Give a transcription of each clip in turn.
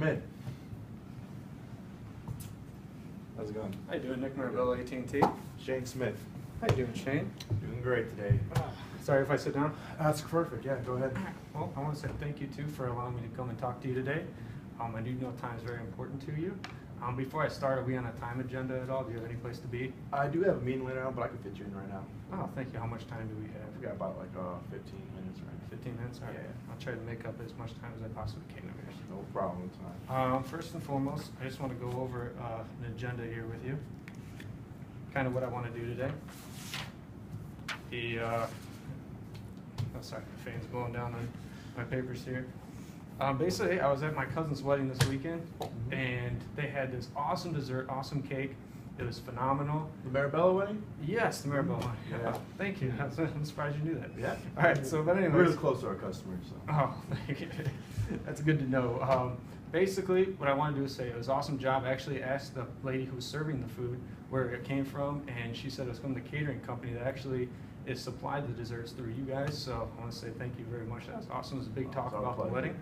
Come in. How's it going? How you doing, Nick Marabella, AT&T? Shane Smith. How you doing, Shane? Doing great today. Sorry if I sit down. That's perfect. Yeah, go ahead. Well, I want to say thank you, too, for allowing me to come and talk to you today. I do know time is very important to you. Before I start, are we on a time agenda at all? Do you have any place to be? I do have a meeting later on, but I can fit you in right now. Oh, thank you. How much time do we have? We got about like 15 minutes, right? 15 minutes? All right. Yeah. I'll try to make up as much time as I possibly can. No problem. It's fine. First and foremost, I just want to go over an agenda here with you. Kind of what I want to do today. Oh, sorry, the fan's blowing down on my papers here. Basically, I was at my cousin's wedding this weekend, and they had this awesome dessert, awesome cake. It was phenomenal. The Marabella wedding? Yes, the Marabella one. Yeah. Thank you. I'm surprised you knew that. Yeah. All right, so, but anyways. We're really close to our customers, so. Oh, thank you. That's good to know. Basically, what I want to do is say it was an awesome job. I actually asked the lady who was serving the food where it came from, and she said it was from the catering company that actually is supplied the desserts through you guys. So I want to say thank you very much. That was awesome. It was a big talk about the wedding.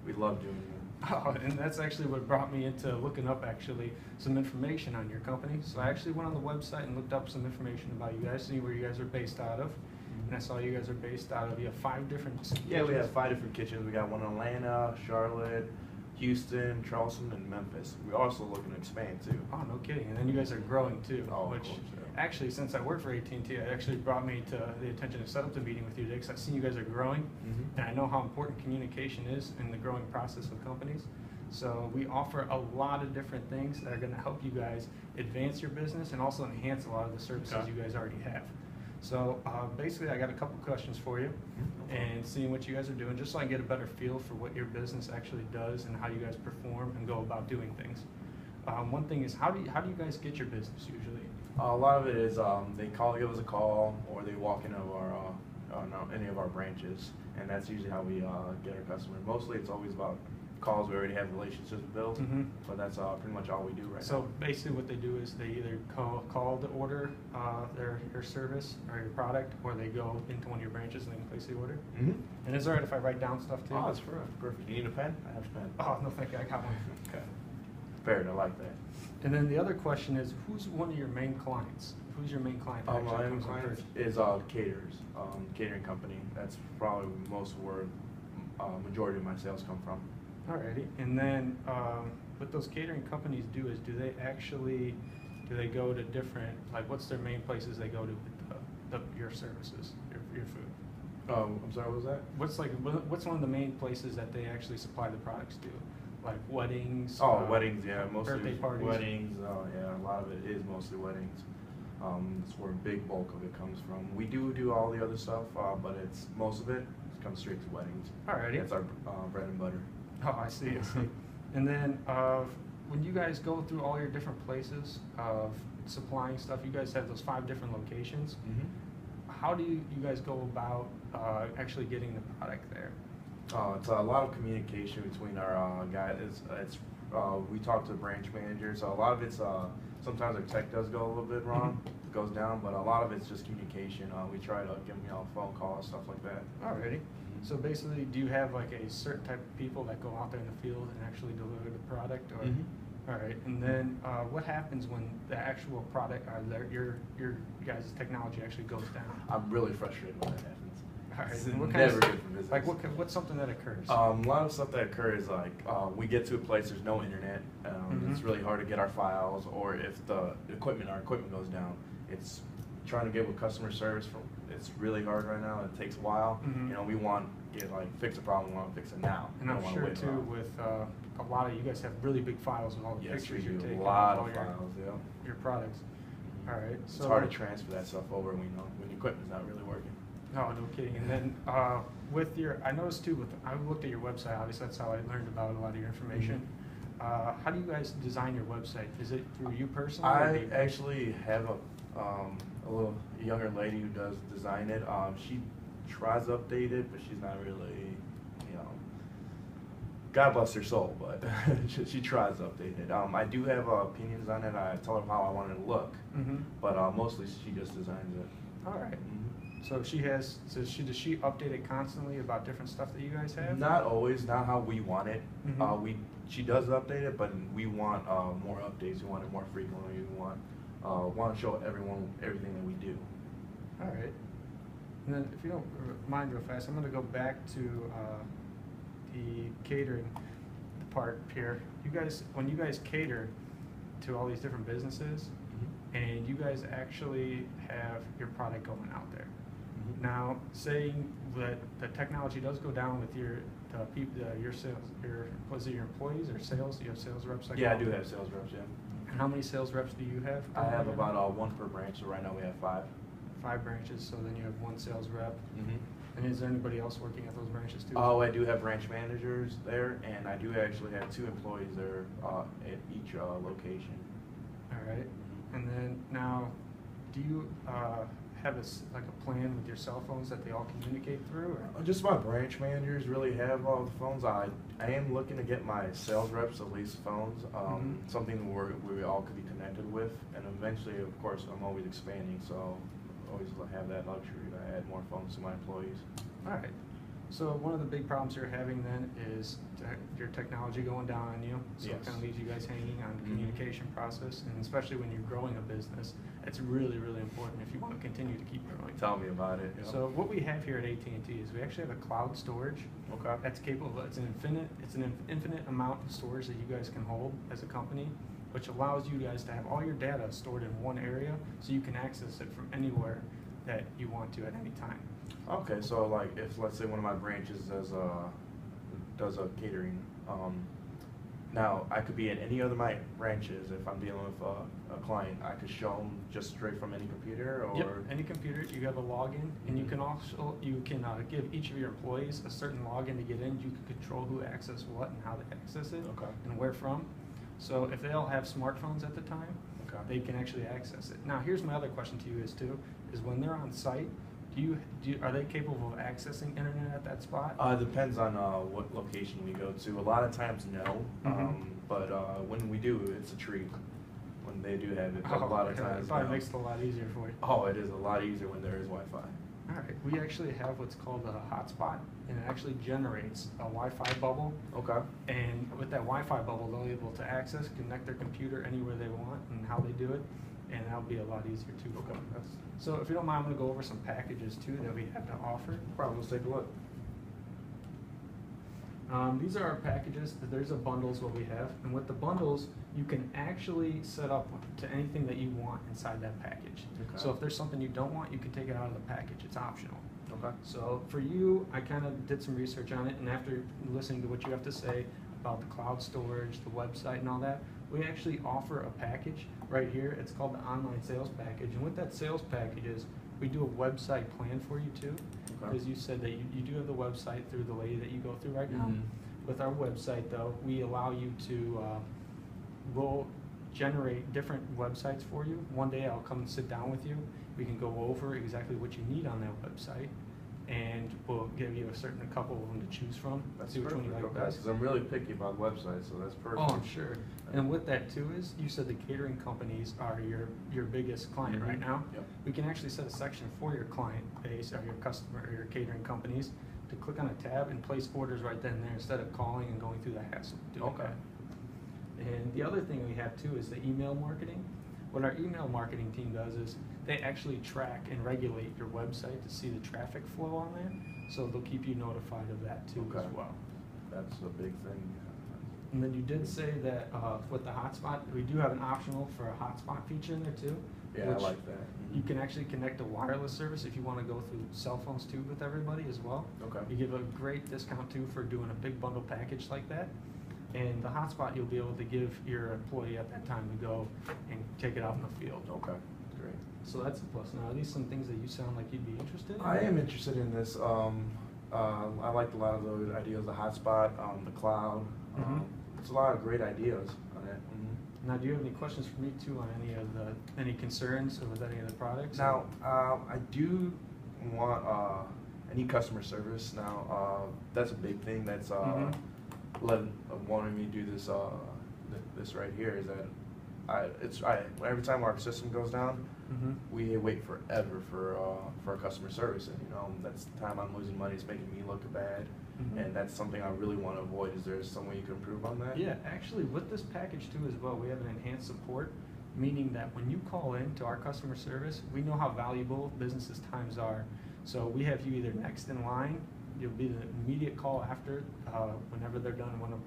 We love doing it. Oh, and that's actually what brought me into looking up actually some information on your company. So I actually went on the website and looked up some information about you guys, see where you guys are based out of. And I saw you guys are based out of, you have 5 different kitchens. Yeah, we have 5 different kitchens. We got one in Atlanta, Charlotte, Houston, Charleston, and Memphis. We're also looking to expand too. Oh, no kidding. And then you guys are growing too, Oh, which of course, yeah. actually, since I work for AT&T, it actually brought me to the attention to set up the meeting with you today because I've seen you guys are growing, and I know how important communication is in the growing process with companies. So we offer a lot of different things that are going to help you guys advance your business and also enhance a lot of the services you guys already have. So basically, I got a couple questions for you, and seeing what you guys are doing, just so I can get a better feel for what your business actually does and how you guys perform and go about doing things. One thing is, how do you guys get your business usually? A lot of it is they give us a call, or they walk into any of our branches, and that's usually how we get our customers. Mostly, it's always about calls. We already have relationships built, but that's pretty much all we do right now. So basically what they do is they either call to order your service or your product, or they go into one of your branches and they can place the order. And is it all right if I write down stuff too? Oh, that's perfect. You need a pen? I have a pen. Oh, no thank you, I got one. Okay. Fair, I like that. And then the other question is, who's one of your main clients? Who's your main client? My main client is caterers, catering company. That's probably most where majority of my sales come from. Alrighty, and then what those catering companies do is, do they go to different, like what's their main places they go to with your services, your food? I'm sorry, what was that? What's one of the main places that they actually supply the products to? Like weddings? Oh, weddings, yeah, mostly birthday parties. weddings. Yeah, a lot of it is mostly weddings. That's where a big bulk of it comes from. We do all the other stuff, but most of it comes straight to weddings. Alrighty. That's our bread and butter. Oh, I see. And then when you guys go through all your different places of supplying stuff, you guys have those 5 different locations. How do you guys go about actually getting the product there? It's a lot of communication between our guys. We talk to the branch managers. So a lot of it's sometimes our tech does go a little bit wrong, goes down, but a lot of it's just communication. We try to give them phone calls, stuff like that. Alrighty. So basically, do you have like a certain type of people that go out there in the field and actually deliver the product? Or, all right, and then what happens when the actual product, your guys' technology actually goes down? I'm really frustrated when that happens. All right, It's and what never kind good for business. Like what's something that occurs? A lot of stuff that occurs, like we get to a place, there's no internet. It's really hard to get our files, or if our equipment goes down, it's trying to get with customer service. It's really hard right now. It takes a while. We want to fix a problem. We want to fix it now. And I'm sure too, with a lot of you guys have really big files with all the pictures you're taking. A lot of all files, your products. All right. It's So hard to transfer that stuff over when the equipment's not really working. No, no kidding. And then I noticed too, I looked at your website, obviously that's how I learned about a lot of your information. How do you guys design your website? Is it through you personally? I actually have a little younger lady who does design it. She tries to update it, but she's not really, God bless her soul, but she tries to update it. I do have opinions on it. I tell her how I want it to look, but mostly she just designs it. All right. So does she update it constantly about different stuff that you guys have? Not always, not how we want it. Mhm. She does update it, but we want more updates. We want it more frequently. We want to show everyone everything that we do. All right. And then, if you don't mind, real fast, I'm going to go back to the catering part here. When you guys cater to all these different businesses, and you guys actually have your product going out there. Now, saying that the technology does go down with your sales, was it your employees or sales? Do you have sales reps? Yeah, I do have sales reps. Yeah. And how many sales reps do you have? I have about one per branch. So right now we have 5. 5 branches. So then you have 1 sales rep. And is there anybody else working at those branches too? Oh, I do have branch managers there, and I do actually have 2 employees there at each location. All right. And then now, do you have like a plan with your cell phones that they all communicate through? Or? Just my branch managers really have all the phones. I am looking to get my sales reps at least phones, something where we all could be connected with, and eventually, of course, I'm always expanding, so always have that luxury to add more phones to my employees. All right. So one of the big problems you're having then is your technology going down on you. So Yes. it kind of leaves you guys hanging on the communication process, and especially when you're growing a business, it's really, really important if you want to continue to keep growing. Tell me about it. Yep. So what we have here at AT&T is we actually have a cloud storage. Okay. That's capable. It's an infinite amount of storage that you guys can hold as a company, which allows you guys to have all your data stored in one area, so you can access it from anywhere that you want to at any time. Okay, so like if let's say one of my branches does a catering, now I could be at any other of my branches. If I'm dealing with a client, I could show them just straight from any computer, or Yep, any computer. You have a login, and you can also give each of your employees a certain login to get in. You can control who access what and how they access it, Okay. and where from. So if they all have smartphones at the time, Okay. they can actually access it. Now, here's my other question to you is when they're on site, are they capable of accessing internet at that spot? Depends on what location we go to. A lot of times, no. But when we do, it's a treat. When they do have it, but a lot of times, it probably no. makes it a lot easier for you. Oh, it is a lot easier when there is Wi-Fi. All right, we actually have what's called a hotspot, and it actually generates a Wi-Fi bubble. Okay. And with that Wi-Fi bubble, they'll be able to access, connect their computer anywhere they want, and how they do it, and that'll be a lot easier too. for them. So if you don't mind, I'm going to go over some packages too that we have to offer. Probably let's take a look. These are our packages. There's a bundles what we have, and with the bundles, you can actually set up to anything that you want inside that package. Okay. So if there's something you don't want, you can take it out of the package. It's optional. Okay. So for you, I kind of did some research on it, and after listening to what you have to say about the cloud storage, the website, and all that, we actually offer a package right here. It's called the online sales package, and with that sales package is we do a website plan for you too, because you said that you do have the website through the lady that you go through right now. With our website though, we allow you to we'll generate different websites for you. One day I'll come and sit down with you. We can go over exactly what you need on that website, and we'll give you a couple of them to choose from. That's see which one you like best. Because I'm really picky about websites, so that's perfect. Oh, I'm sure. And with that too is, you said the catering companies are your biggest client right now. Yep. We can actually set a section for your client base, or your customer, or your catering companies, to click on a tab and place orders right then and there instead of calling and going through the hassle of doing that. And the other thing we have too is the email marketing. What our email marketing team does is they actually track and regulate your website to see the traffic flow on there. So they'll keep you notified of that too as well. That's a big thing. And then you did say that with the hotspot, we do have an optional for a hotspot feature in there too. Yeah, I like that. You can actually connect a wireless service if you want to go through cell phones too with everybody as well. Okay. You give a great discount too for doing a big bundle package like that. And the hotspot you'll be able to give your employee at that time to go and take it out in the field. Okay, great. So that's a plus. Now, are these some things that you sound like you'd be interested in? I am interested in this. I liked a lot of the ideas, the hotspot, the cloud. It's a lot of great ideas on it. Now, do you have any questions for me too on any concerns with any of the products? Now, I do want any customer service. Now, that's a big thing. That's wanting me to do this this right here. Is that every time our system goes down, Mm-hmm. we wait forever for our customer service, and that's the time I'm losing money. It's making me look bad, Mhm. and that's something I really want to avoid. Is there some way you can improve on that? Yeah, actually, with this package too as well, we have an enhanced support, meaning that when you call in to our customer service, we know how valuable businesses' times are. So we have you either next in line, you'll be the immediate call after, whenever they're done, one of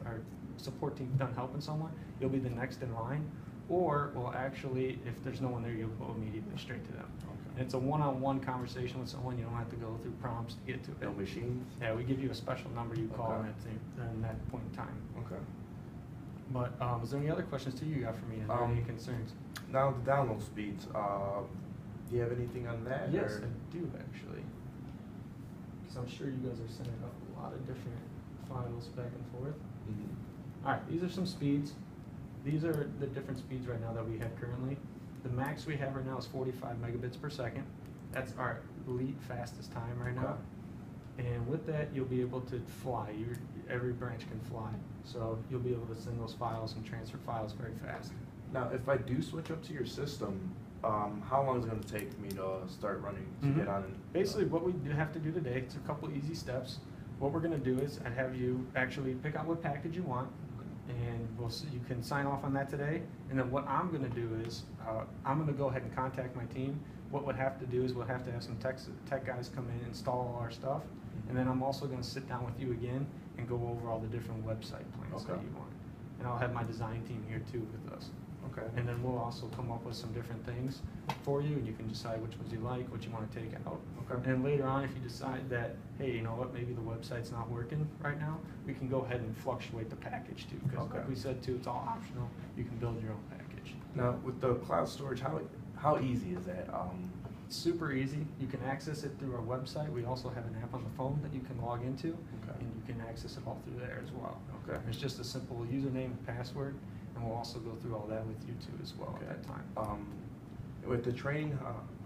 our support team's done helping someone, you'll be the next in line. Or we'll actually, if there's no one there, you'll go immediately straight to them. And it's a one-on-one conversation with someone. You don't have to go through prompts to get to it. No machines? Yeah, we give you a special number you call Okay. in that point in time. Okay. But is there any other questions too you got for me? Is there any concerns? Now the download speeds. Do you have anything on that? Yes, or- I do actually. Because I'm sure you guys are sending up a lot of different files back and forth. Mhm. All right, these are some speeds. These are the different speeds right now that we have currently. The max we have right now is 45 megabits per second. That's our elite fastest time right now. And with that, you'll be able to fly. Every branch can fly. So you'll be able to send those files and transfer files very fast. Now, if I do switch up to your system, how long is it going to take me to start running to Mhm. get on? And, Basically, what we do have to do today, it's a couple easy steps. What we're gonna do is I'd have you actually pick out what package you want, and you can sign off on that today. And then what I'm gonna do is, I'm gonna go ahead and contact my team. What we'll have to do is we'll have to have some tech guys come in and install all our stuff. And then I'm also gonna sit down with you again and go over all the different website plans that Okay. you want. And I'll have my design team here too with us. Okay. And then we'll also come up with some different things for you, and you can decide which ones you like, what you want to take out. Okay. And then later on, if you decide that, hey, you know what, maybe the website's not working right now, we can go ahead and fluctuate the package too. Because Okay. like we said too, it's all optional. You can build your own package. Now, with the cloud storage, how easy is that? It's super easy. You can access it through our website. We also have an app on the phone that you can log into, Okay. and you can access it all through there as well. Okay. It's just a simple username and password, and we'll also go through all that with you too as well Okay. at that time. With the training,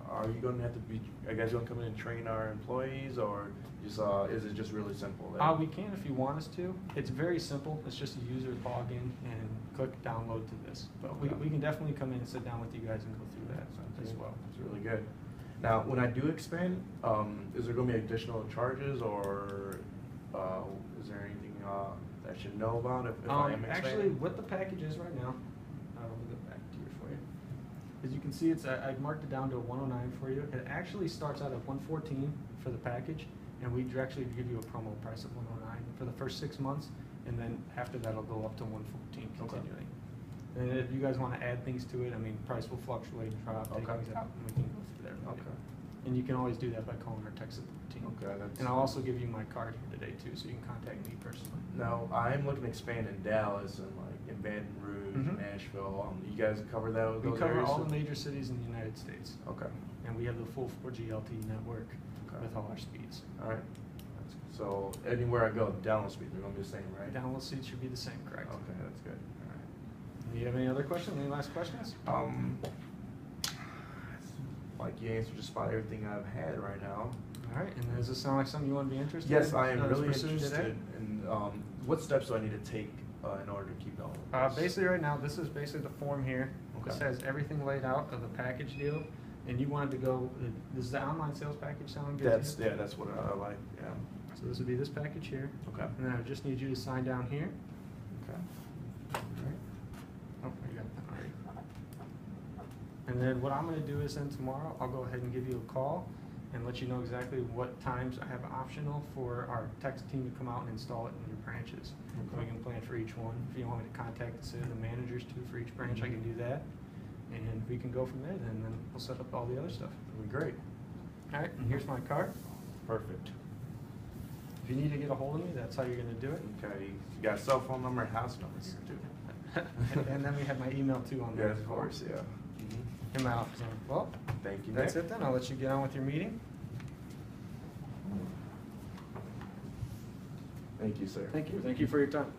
are you going to have to be? Are you guys going to come in and train our employees, or just is it just really simple? We can if you want us to. It's very simple. It's just a user login and click download to this. But Okay. we can definitely come in and sit down with you guys and go through that as well. It's really good. Now, when I do expand, is there going to be additional charges, or is there anything I should know about if I am expanding? Actually, what the package is right now, let me go back to here for you. As you can see, I marked it down to 109 for you. It actually starts out at 114 for the package, and we actually give you a promo price of 109 for the first 6 months, and then after that, it'll go up to 114 continuing. And if you guys want to add things to it, I mean, price will fluctuate, try out, take Okay. things out, and we can go through there. with you. Okay. And you can always do that by calling our tech support team. Okay, that's. And I'll also give you my card here today too, so you can contact me personally. Now, I'm looking to expand in Dallas and in Baton Rouge, Mhm. Nashville. You guys cover those We cover areas? all the major cities in the United States, Okay. and we have the full 4G LTE network Okay. with all our speeds. All right. So anywhere I go, download speeds are going to be the same, right? Download speeds should be the same, correct? Okay, that's good. All Do you have any other questions? Any last questions? right. Like you answered just about everything I've had right now. All right, and does this sound like something you want to be interested in? Yes, I am really pursuing today? interested in, what steps do I need to take in order to keep going? with this? Basically right now, this is basically the form here. This Okay. has everything laid out of the package deal, and you wanted to go, does the online sales package sound good to you? That's what I like, yeah. So this would be this package here, Okay. and then I just need you to sign down here. Okay. All right. Oh, you got that already. And then what I'm gonna do is then tomorrow, I'll go ahead and give you a call and let you know exactly what times I have optional for our tech team to come out and install it in your branches. Okay. We can plan for each one. If you want me to contact the managers too for each branch, I can do that. And we can go from there then, and then we'll set up all the other stuff. That'd be great. All right, and here's my card. Perfect. If you need to get a hold of me, that's how you're gonna do it. Okay, you got a cell phone number and house number here too. And then we have my email too on there. Yeah, as of well. course, yeah. Mhm. And my office number. Well, Thank you, that's Nick. it then. I'll let you get on with your meeting. Thank you, sir. Thank you. Thank you for your time.